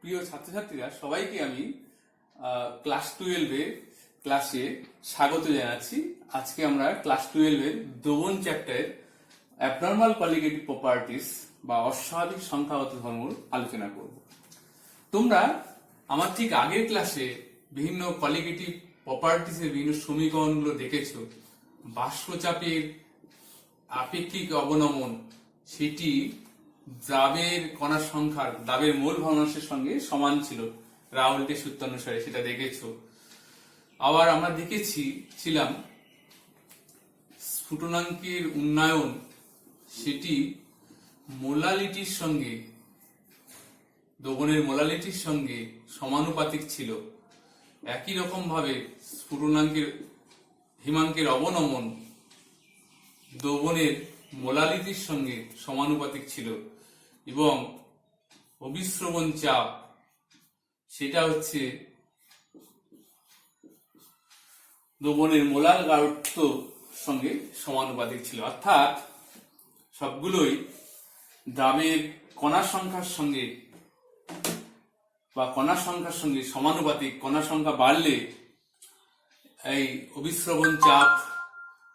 প্রিয় ছাত্রছাত্রীরা, সবাইকে আমি ক্লাস 12-এর ক্লাসে স্বাগত জানাচ্ছি। আজকে আমরা ক্লাস 12-এর দ্রবণ চ্যাপ্টারের অ্যাবনর্মাল কলিগেটিভ প্রপার্টিস বা অস্বাভাবিক সংখ্যাগত ধর্ম আলোচনা করব। তোমরা আমার ঠিক আগের ক্লাসে বিভিন্ন কলিগেটিভ প্রপার্টিসের বিভিন্ন সমীকরণগুলো দেখেছো। বাষ্পচাপের আপেক্ষিক অবনমন সেটি দ্রাবের কণার সংখ্যার দ্রাবের মোল ভগ্নাংশের সঙ্গে সমান ছিল রাউল্টের সূত্র অনুসারে, সেটা দেখেছো। আবার আমরা ছিলাম স্ফুটনাঙ্কের উন্নয়ন সেটি মোলালিটির সঙ্গে দ্রবণের মোলালিটির সঙ্গে সমানুপাতিক ছিল। একই রকম ভাবে স্ফুটনাঙ্কের হিমাঙ্কের অবনমন দ্রবণের মোলালিটির সঙ্গে সমানুপাতিক ছিল এবং অভিস্রবণ চাপ সেটা হচ্ছে দ্রবণের মোলার গাঢ়ত্ব সঙ্গে সমানুপাতিক ছিল। অর্থাৎ সবগুলোই দ্রাবের কণার সংখ্যার সঙ্গে সমানুপাতিক। কণার সংখ্যা বাড়লে এই অভিস্রবণ চাপ,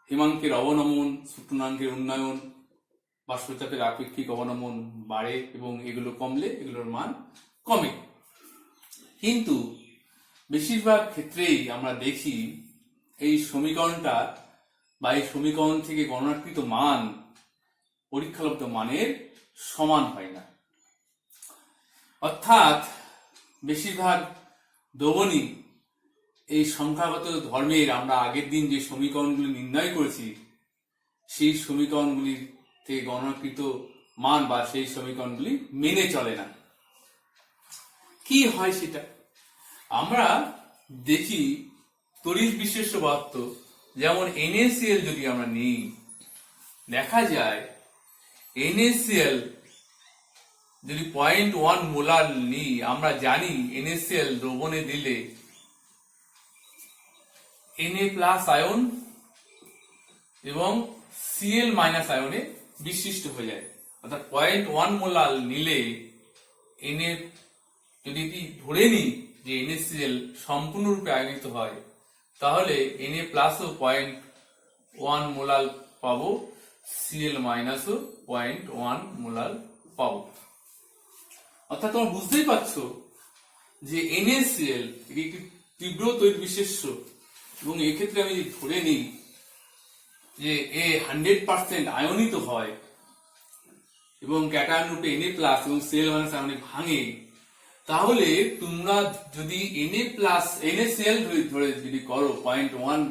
হিমাঙ্কের অবনমন, স্ফুটনাঙ্কের উন্নয়ন, বাষ্পচাপের আপেক্ষিক অবনমন বাড়ে এবং এগুলো কমলে এগুলোর মান কমে। কিন্তু বেশিরভাগ ক্ষেত্রেই আমরা দেখি এই সমীকরণটা বা এই সমীকরণ থেকে গণনাকৃত মান পরীক্ষালব্ধ মানের সমান হয় না। অর্থাৎ বেশিরভাগ দ্রবণই এই সংখ্যাগত ধর্মের আমরা আগের দিন যে সমীকরণগুলি নির্ণয় করেছি সেই সমীকরণগুলির থেকে গণনাকৃত মান বা সেই সমীকরণগুলি মেনে চলে না। কি হয় সেটা আমরা দেখি তড়িৎ বিশেষ্য পদার্থ যেমন NaCl যদি আমরা নিই, দেখা যায় NaCl যদি 0.1 মোলার নিই, আমরা জানি NaCl দ্রবণে দিলে Na+ আয়ন এবং Cl- আয়নে বিশিষ্ট হয়ে যায়। অর্থাৎ 0.1 মোলার নিলে Na যদি ধরে নিই যে NaCl সম্পূর্ণরূপে আয়নিত হয়, তাহলে Na+ ও 0.1 মোলার পাবো, Cl- ও 0.1 মোলার পাবো। অর্থাৎ তোমরা বুঝতেই পারছো যে NaCl একটি তীব্র তড়িৎ বিশেষ্য এবং এক্ষেত্রে আমি ধরে নিই যে এ 100% আয়নিত হয় এবং ক্যাটায়ন রূপে Na+ এবং Cl- আয়নে ভাঙে, তাহলে তোমরা যদি NaCl ধরে যদি করো 0.1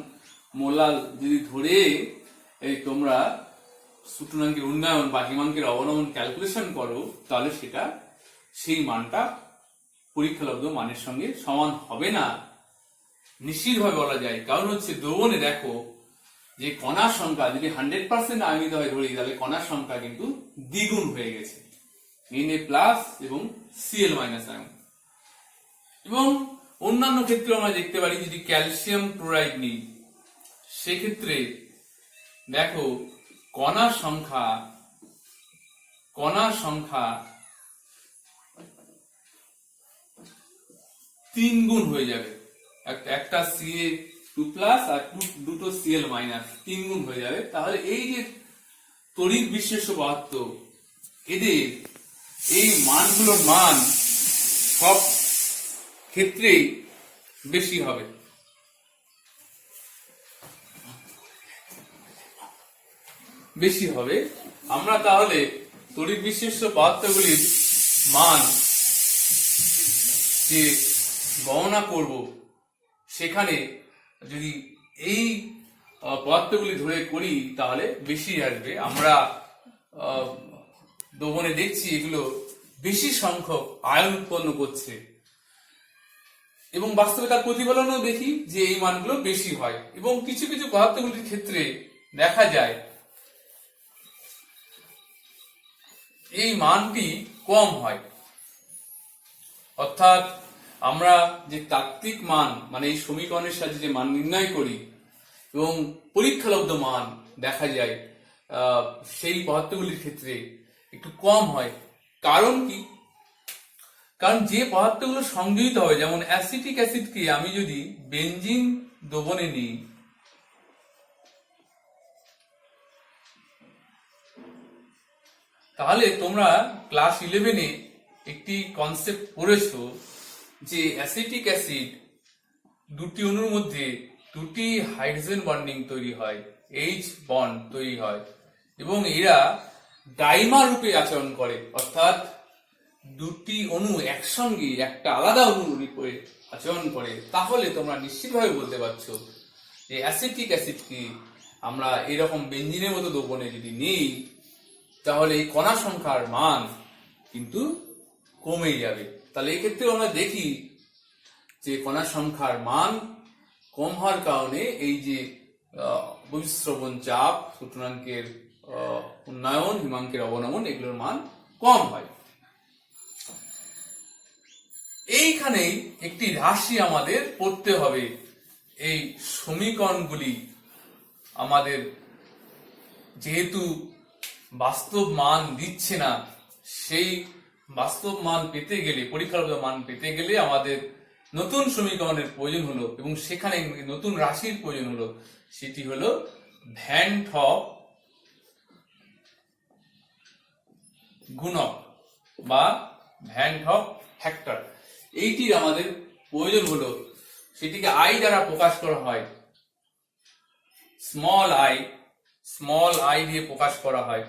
মোলার যদি ধরে তোমরা স্ফুটনাঙ্কের উন্নয়ন বা হিমাঙ্কের অবনমন ক্যালকুলেশন করো, তাহলে সেটা সেই মানটা পরীক্ষালব্ধ মানের সঙ্গে সমান হবে না নিশ্চিতভাবে বলা যায়। কারণ হচ্ছে দ্রবণে দেখো যে কণার সংখ্যা যদি 100% আয়নিত হয় ধরি, তাহলে কণার সংখ্যা কিন্তু দ্বিগুণ হয়ে গেছে Na+ এবং Cl- আয়ন। এবং অন্যান্য ক্ষেত্রে আমরা দেখতে পারি যদি ক্যালসিয়াম ক্লোরাইড নিই, সেক্ষেত্রে দেখো কণার সংখ্যা 3 গুণ হয়ে যাবে। একটা Ca2+ আর দুটো Cl- 3 গুণ হয়ে যাবে। তাহলে এই যে তড়িৎ বিশেষ্য পদার্থ, এদের এই মানগুলোর মান সব ক্ষেত্রেই বেশি হবে। আমরা তাহলে তড়িৎ বিশেষ্য পদার্থগুলির মান যে গণনা করব, সেখানে যদি এই পদার্থগুলি ধরে করি তাহলে বেশি আসবে। আমরা দ্রবণে দেখছি এগুলো বেশি সংখ্যক আয়ন উৎপন্ন করছে এবং বাস্তবে তার প্রতিফলনও দেখি যে এই মানগুলো বেশি হয় এবং কিছু কিছু পদার্থগুলির ক্ষেত্রে দেখা যায় এই মানটি কম হয়। অর্থাৎ আমরা যে তাত্ত্বিক মান মানে এই সমীকরণের সাহায্যে যে মান নির্ণয় করি এবং পরীক্ষালব্ধ মান দেখা যায় সেই পদার্থগুলির ক্ষেত্রে একটু কম হয়। কারণ কি? কারণ যে পদার্থগুলো সংযোজিত হবে, যেমন অ্যাসিটিক অ্যাসিডকে আমি যদি বেনজিন দ্রবণে নিই, তাহলে তোমরা ক্লাস 11-এ একটি কনসেপ্ট পড়েছো যে অ্যাসিটিক অ্যাসিড দুটি অণুর মধ্যে দুটি হাইড্রোজেন বন্ডিং তৈরি হয়, এইচ বন্ড তৈরি হয়, এবং এরা ডাইমার রূপে আচরণ করে, অর্থাৎ দুটি অণু একসঙ্গে একটা আলাদা অণুর রূপে আচরণ করে। তাহলে তোমরা নিশ্চিতভাবে বলতে পারছো যে অ্যাসিটিক অ্যাসিডকে আমরা এরকম বেনজিনের মতো দ্রবণে যদি নিই, তাহলে এই কণা সংখ্যার মান কিন্তু কমে যাবে। তাহলে এই ক্ষেত্রে আমরা দেখি যে কণা সংখ্যার মান কম হওয়ার কারণে এই যে বহিঃশ্রবণ চাপ, সূচনাঙ্কের উন্নয়ন, হিমাঙ্কের অবনমন, এগুলোর মান কম হয়। এইখানেই একটি রাশি আমাদের পড়তে হবে। এই সমীকরণগুলি আমাদের যেহেতু বাস্তব মান দিচ্ছে না, সেই বাস্তব মান পেতে গেলে, পরীক্ষাগত মান পেতে গেলে আমাদের নতুন সমীকরণের প্রয়োজন হলো, এবং সেখানে নতুন রাশির প্রয়োজন হলো। সেটি হলো ভ্যান টপ গুণক বা ভ্যান টপ ফ্যাক্টর, এইটির আমাদের প্রয়োজন হলো। সেটিকে আই দ্বারা প্রকাশ করা হয়, স্মল আই দিয়ে প্রকাশ করা হয়।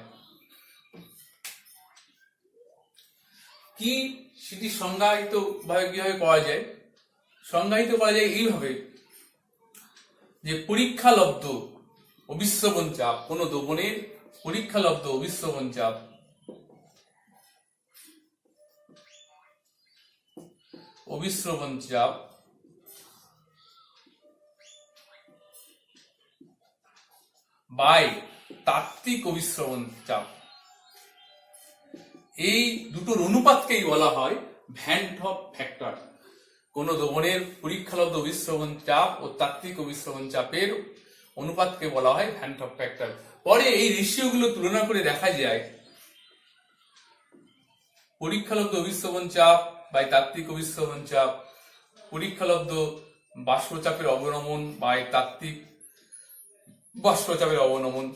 কি সেটি সংজ্ঞায়িত ভাবে কিভাবে করা যায়? সংজ্ঞায়িত করা যায় এইভাবে যে পরীক্ষালব্ধ অভিস্রবণ চাপ, কোন দ্রবণের পরীক্ষালব্ধ অভিস্রবণ চাপ বাই তাত্ত্বিক অভিস্রবণ চাপ, এই দুটোর অনুপাতকেই বলা হয় ভ্যান টপ ফ্যাক্টর। কোন দ্রবণের পরীক্ষালব্ধ অভিস্রবণ চাপ ও তাত্ত্বিক অভিস্রবণ চাপের অনুপাতকে বলা হয় ভ্যান টপ ফ্যাক্টর। পরে এই রেশিওগুলো তুলনা করে দেখা যায় পরীক্ষালব্ধ অভিস্রবণ চাপ বাই তাত্ত্বিক অভিস্রবণ চাপ, পরীক্ষালব্ধ বাষ্পচাপের অবনমন বাই তাত্ত্বিক বাষ্পচাপের অবনমন,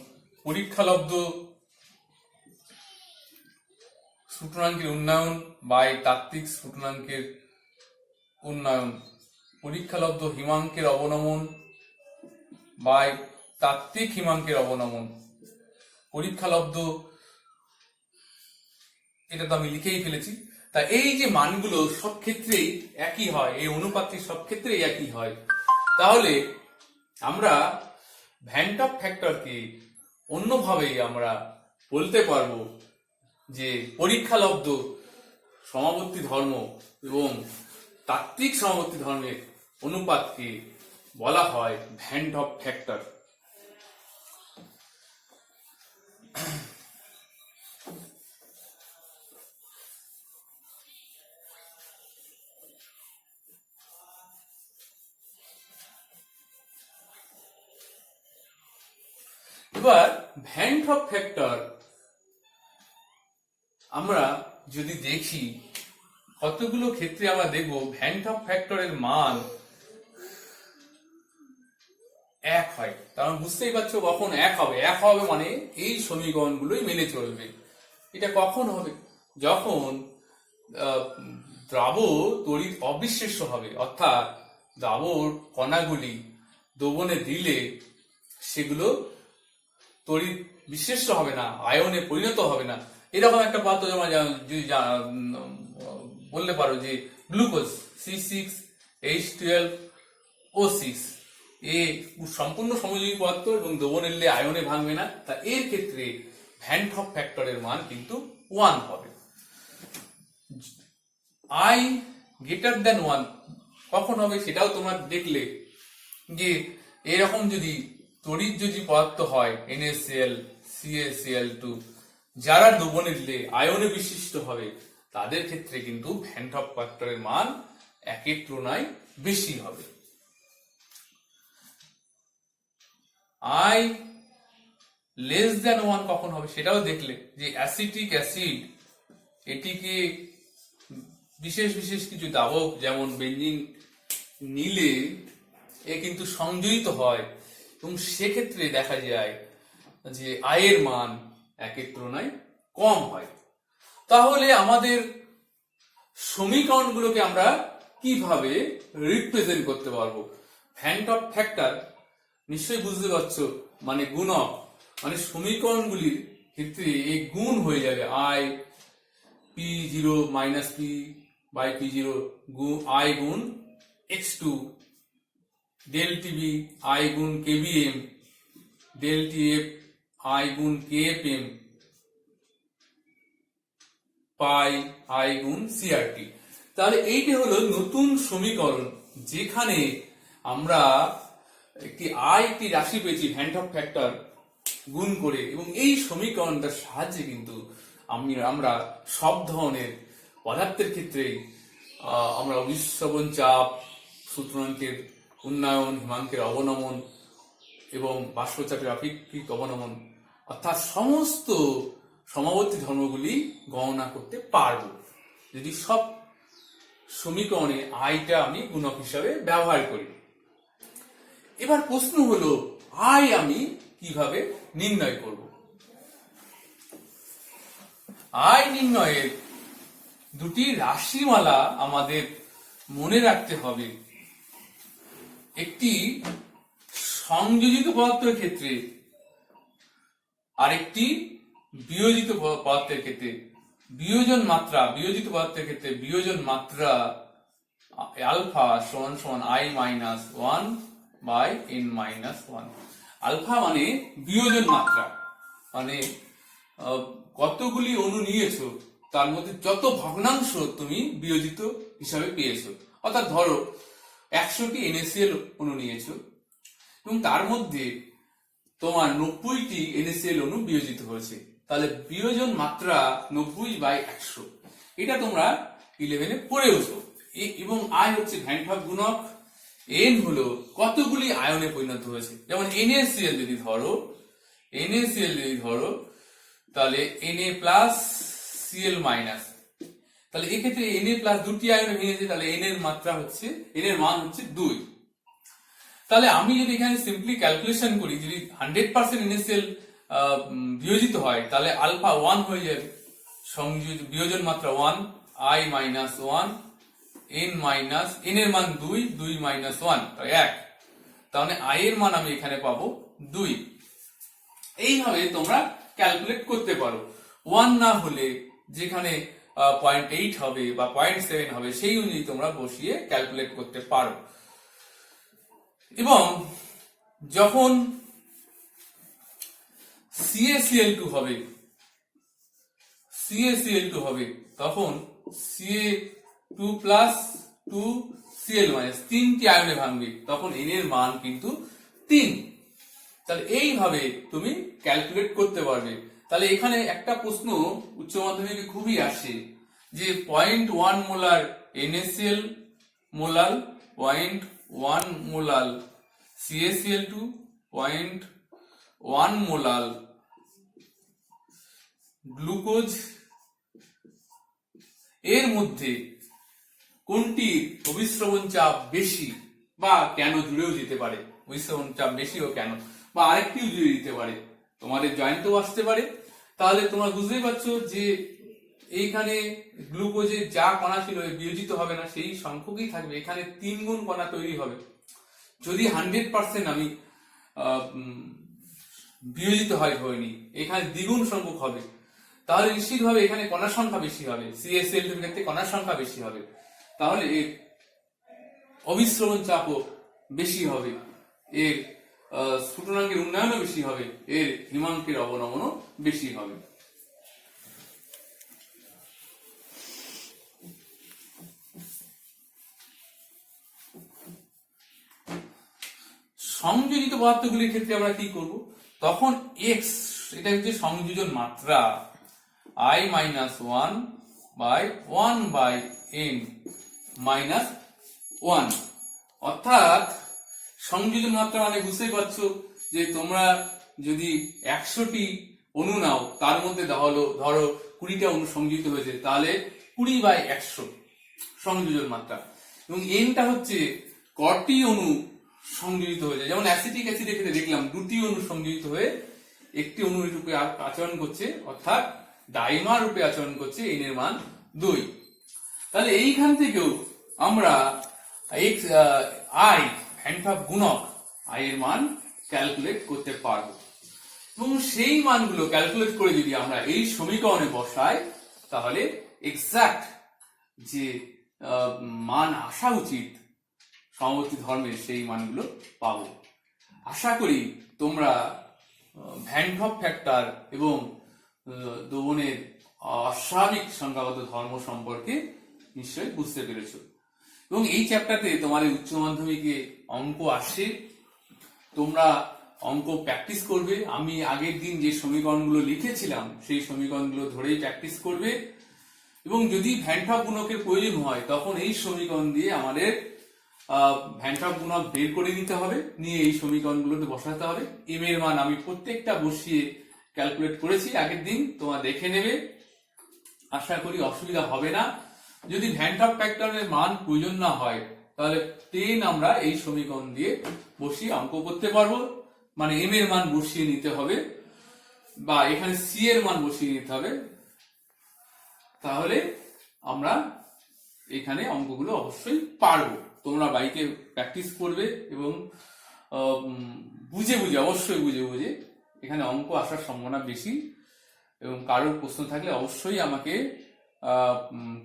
পরীক্ষালব্ধ স্ফুটনাঙ্কের উন্নয়ন বাই তাত্ত্বিক স্ফুটনাঙ্কের উন্নয়ন, পরীক্ষালব্ধ হিমাঙ্কের অবনমন বাই তাত্ত্বিক হিমাঙ্কের অবনমন, পরীক্ষালব্ধ, এটা তো আমি লিখেই ফেলেছি। তা এই যে মানগুলো সব ক্ষেত্রেই একই হয়, এই অনুপাতটি সব ক্ষেত্রেই একই হয়। তাহলে আমরা ভ্যান টপ ফ্যাক্টরকে অন্যভাবেই আমরা বলতে পারবো যে পরীক্ষালব্ধ সমাবর্তী ধর্ম এবং তাত্ত্বিক সমাবর্তী ধর্মের অনুপাতকে বলা হয় ভ্যান টপ ফ্যাক্টর। এবার ভ্যান টপ ফ্যাক্টর আমরা যদি দেখি, কতগুলো ক্ষেত্রে আমরা দেখব ভ্যান টপ ফ্যাক্টরের মান এক হয়। কারণ বুঝতেই পারছো কখন এক হবে। এক হবে মানে এই সমীকরণগুলোই মেনে চলবে। এটা কখন হবে? যখন দ্রাব তড়িৎ অবিশ্লেষ্য হবে, অর্থাৎ দ্রাবর কণাগুলি দ্রবণে দিলে সেগুলো তড়িৎ বিশ্লেষ্য হবে না, আয়নে পরিণত হবে না। এরকম একটা পদার্থ যেমন যদি বলতে পারো যে গ্লুকোজ C6H12O6, এ সম্পূর্ণ সমযোজী পদার্থ এবং দ্রবণে দিলে আয়নে ভাঙবে না। তা এর ক্ষেত্রে ভ্যান টপ ফ্যাক্টরের মান কিন্তু 1 হবে। I greater than 1 কখন হবে সেটাও তোমরা দেখলে যে এরকম যদি তড়িৎ যদি পদার্থ হয় NaCl CaCl2, যারা দ্রবণে দিলে আয়নে বিশিষ্ট হবে, তাদের ক্ষেত্রে কিন্তু ভ্যান টপ ফ্যাক্টরের মান একের তুলনায় বেশি হবে। I less than 1 কখন হবে সেটাও দেখলে যে অ্যাসিটিক অ্যাসিড এটিকে বিশেষ বিশেষ কিছু দাহক যেমন বেঞ্জিন নিলে এ কিন্তু সংযোজিত হয় এবং সেক্ষেত্রে দেখা যায় যে আয়ের মান একের তুলনায় কম হয়। তাহলে আমাদের সমীকরণগুলোকে আমরা কিভাবে রিপ্রেজেন্ট করতে পারবো? ভ্যান অফ ফ্যাক্টর নিশ্চয়ই বুঝতে পারছো, মানে গুণক, মানে সমীকরণগুলির ক্ষেত্রে এই গুণ হয়ে যাবে I P zero minus P by P zero I গুণ X two del TB I গুণ কেবিএম ডেল টিএফ আই গুণ কেএফএম পাই আই গুণ সিআরটি। তাহলে এইটি হলো নতুন সমীকরণ যেখানে আমরা একটি রাশি পেয়েছি ভ্যান অফ ফ্যাক্টর গুণ করে, এবং এই সমীকরণটার সাহায্যে কিন্তু আমরা সব ধরনের পদার্থের ক্ষেত্রে আমরা অভিশ্রবণ চাপ, সূত্রাঙ্কের উন্নয়ন, হিমাঙ্কের অবনমন এবং বাষ্পচাপের আপেক্ষিক অবনমন অর্থাৎ সমস্ত সমাবর্তী ধর্মগুলি গণনা করতে পারবো যদি সব সমীকরণে আইটা আমি গুণক হিসাবে ব্যবহার করি। এবার প্রশ্ন হলো আই আমি কিভাবে নির্ণয় করব? আই নির্ণয়ের দুটি রাশিমালা আমাদের মনে রাখতে হবে। একটি সংযোজিত পদার্থের ক্ষেত্রে আরেকটি বিয়োজিত পদার্থের ক্ষেত্রে। বিয়োজিত পদার্থের ক্ষেত্রে বিয়োজন মাত্রা আলফা সমান সমান I minus one by N minus one. Alpha মানে বিয়োজন মাত্রা, মানে কতগুলি অণু নিয়েছো তার মধ্যে যত ভগ্নাংশ তুমি বিয়োজিত হিসাবে পেয়েছো। অর্থাৎ ধরো 100টি NaCl অণু নিয়েছো এবং তার মধ্যে তোমার 90টি NaCl অণু বিয়োজিত হয়েছে, তাহলে বিয়োজন মাত্রা 90/100। এটা তোমরা 11-এ পড়েওছো। এবং আই হচ্ছে ভ্যান ভাগ গুণক, এন হলো কতগুলি আয়নে পরিণত হয়েছে। যেমন NaCl যদি ধরো তাহলে Na প্লাস Cl মাইনাস, তাহলে এক্ষেত্রে Na প্লাস দুটি আয়নে ভেঙেছে, তাহলে n এর মান হচ্ছে 2। তাহলে আমি যদি এখানে সিম্পলি ক্যালকুলেশন করি, যদি 100% NaCl বিয়োজিত হয় তাহলে আলফা 1 হয়ে যাবে, বিয়োজন মাত্রা 1 i মাইনাস 1 n এর মান 2 মাইনাস 1 তাই 1, তাহলে i এর মান আমি এখানে পাবো 2। এইভাবে তোমরা ক্যালকুলেট করতে পারো। 1 না হলে যেখানে 0.8 হবে বা 0.7 হবে সেই অনুযায়ী তোমরা বসিয়ে ক্যালকুলেট করতে পারো। এবং যখন CaCl2 হবে তখন Ca2 প্লাস 2Cl মাইনাস 3টি আয়নে ভাঙবে, তখন n এর মান কিন্তু 3। তাহলে এইভাবে তুমি ক্যালকুলেট করতে পারবে। তাহলে এখানে একটা প্রশ্ন উচ্চ মাধ্যমিকে খুবই আসে যে 0.1 মোলার NaCl মোলাল, 0.1 মোলাল CaCl2, 0.1 মোলাল গ্লুকোজ এর মধ্যে কোনটির অভিস্রবণ চাপ বেশি, বা কেন জুড়েও যেতে পারে, অভিস্রবণ চাপ বেশি ও কেন, বা আরেকটিও জুড়ে দিতে পারে, তোমাদের জয়েন্টও আসতে পারে। তাহলে তোমরা বুঝতেই পারছো যে এইখানে গ্লুকোজে যা কণা ছিল বিয়োজিত হবে না, সেই সংখ্যকই থাকবে। এখানে 3 গুণ কণা তৈরি হবে। যদি 100% আমি বিয়োজিত হয় হয়নি, এখানে দ্বিগুণ সংখ্যক হবে, তাহলে নিশ্চিতভাবে এখানে কণার সংখ্যা বেশি হবে, CaCl2 এর ক্ষেত্রে কণার সংখ্যা বেশি হবে, তাহলে এর অভিস্রবণ চাপও বেশি হবে, এর স্ফুটনাঙ্কের উন্নয়নও বেশি হবে, এর হিমাঙ্কের অবনমনও বেশি হবে। সংযোজিত পদার্থগুলির ক্ষেত্রে আমরা কি করব? তখন x এটা হচ্ছে সংযোজন মাত্রা i minus 1 by 1 by n minus 1। অর্থাৎ সংযোজন মাত্রা মানে বুঝতেই পারছো যে তোমরা যদি 100টি অণু নাও, তার মধ্যে ধরো 20টা অণু সংযোজিত হয়েছে, তাহলে 20/100 সংযোজন মাত্রা, এবং এনটা হচ্ছে কটি অণু সংযোজিত হয়ে যায়। যেমন অ্যাসিটিক অ্যাসিডের ক্ষেত্রে দেখলাম দুটি অণু সংযোজিত হয়ে একটি অণুর রূপে আচরণ করছে, অর্থাৎ ডাইমার রূপে আচরণ করছে, এন এর মান 2। তাহলে এইখান থেকেও আমরা আই ভ্যান টপ গুণক আই এর মান ক্যালকুলেট করতে পারবো, এবং সেই মানগুলো ক্যালকুলেট করে যদি আমরা এই সমীকরণে বসাই তাহলে এক্সাক্ট যে মান আসা উচিত সমবর্তী ধর্মের সেই মানগুলো পাবো। আশা করি তোমরা ভ্যান টপ ফ্যাক্টর এবং দ্রবণের অস্বাভাবিক সংখ্যাগত ধর্ম সম্পর্কে নিশ্চয়ই বুঝতে পেরেছো, এবং এই চ্যাপ্টারতে তোমাদের উচ্চ মাধ্যমিকে অঙ্ক আসে, তোমরা অঙ্ক প্র্যাকটিস করবে। আমি আগের দিন যে সমীকরণগুলো লিখেছিলাম সেই সমীকরণগুলো ধরেই প্র্যাকটিস করবে, এবং যদি ভ্যান টপ গুণকের প্রয়োজন হয় তখন এই সমীকরণ দিয়ে আমাদের ভ্যান টপ গুণক বের করে নিতে হবে, নিয়ে এই সমীকরণগুলোতে বসাতে হবে। এম এর মান আমি প্রত্যেকটা বসিয়ে ক্যালকুলেট করেছি আগের দিন, তোমরা দেখে নেবে, আশা করি অসুবিধা হবে না। যদি ভ্যান টপ ফ্যাক্টরের মান প্রয়োজন না হয় তাহলে 10 আমরা এই সমীকরণ দিয়ে বসিয়ে অঙ্ক করতে পারবো, মানে এম এর মান বসিয়ে নিতে হবে বা এখানে সি এর মান বসিয়ে নিতে হবে, তাহলে আমরা এখানে অঙ্কগুলো অবশ্যই পারবো। তোমরা বাইকে প্র্যাকটিস করবে এবং বুঝে বুঝে, অবশ্যই বুঝে বুঝে এখানে অঙ্ক আসার সম্ভাবনা বেশি। এবং কারোর প্রশ্ন থাকলে অবশ্যই আমাকে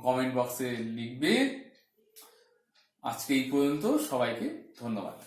কমেন্ট বক্সে লিখবে। আজকে এই পর্যন্ত, সবাইকে ধন্যবাদ।